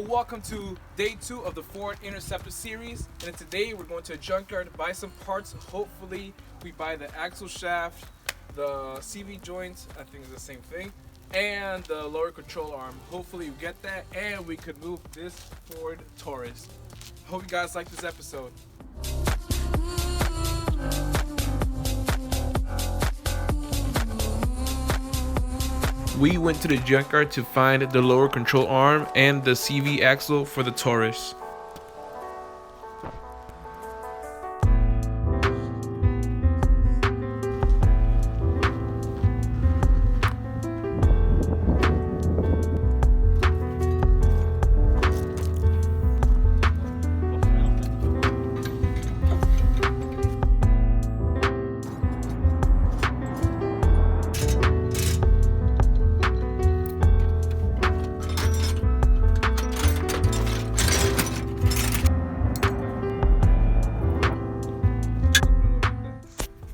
welcome to day 2 of the Ford Interceptor series, and today we're going to a junkyard to buy some parts. Hopefully we buy the axle shaft, the CV joints, I think it's the same thing, and the lower control arm. Hopefully we get that and we could move this Ford Taurus. Hope you guys like this episode. We went to the junkyard to find the lower control arm and the CV axle for the Taurus.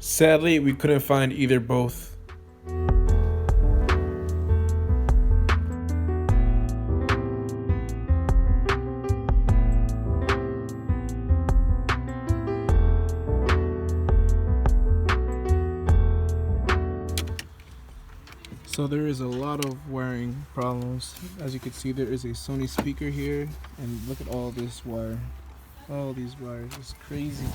Sadly, we couldn't find either both. So there is a lot of wiring problems. As you can see, there is a Sony speaker here, and look at all this wire. All these wires, it's crazy.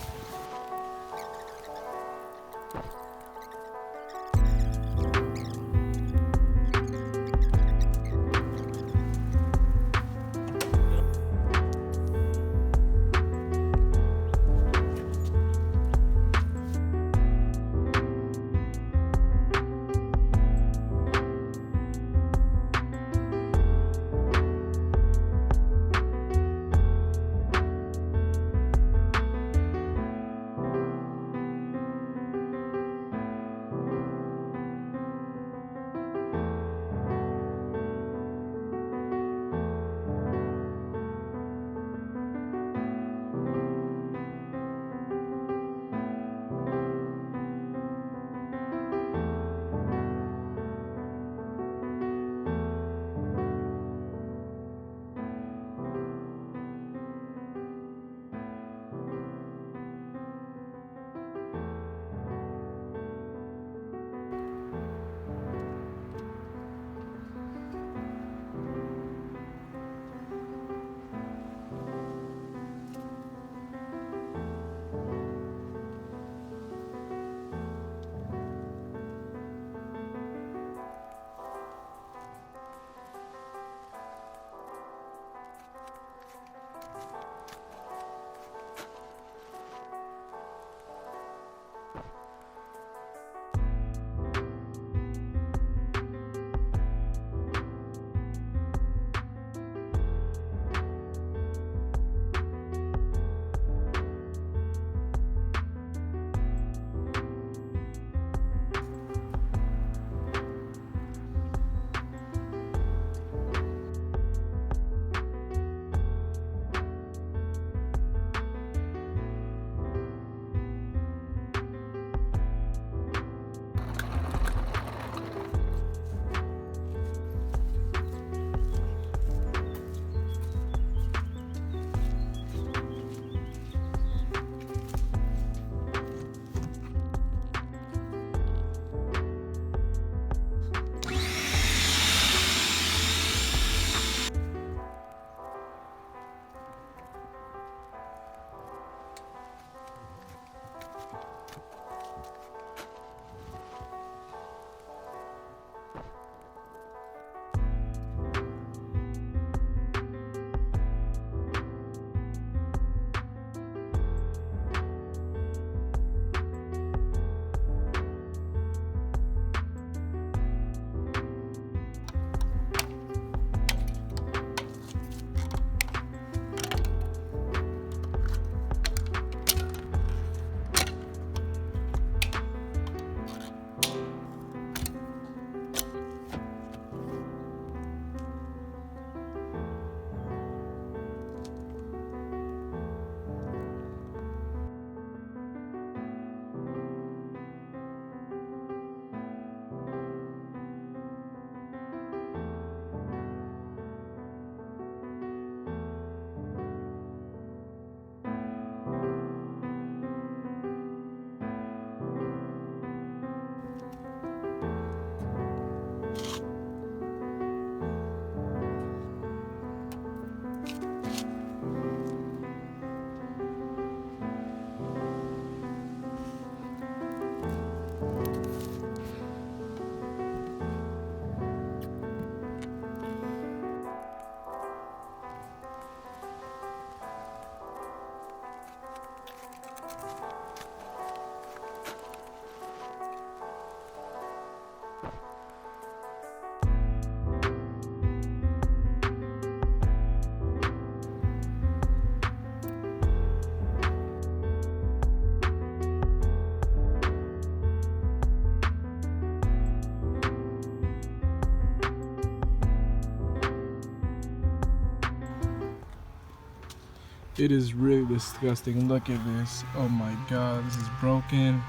It is really disgusting. Look at this. Oh my god, this is broken.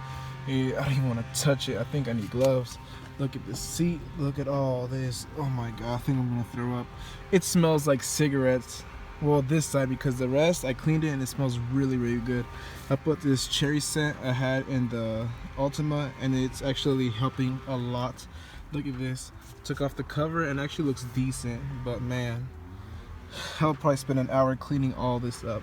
I don't even want to touch it. I think I need gloves. Look at the seat. Look at all this. Oh my god, I think I'm gonna throw up. It smells like cigarettes. Well, this side, because the rest I cleaned it and it smells really, really good. I put this cherry scent I had in the Ultima and it's actually helping a lot. Look at this. Took off the cover and actually looks decent, but man, I'll probably spend an hour cleaning all this up.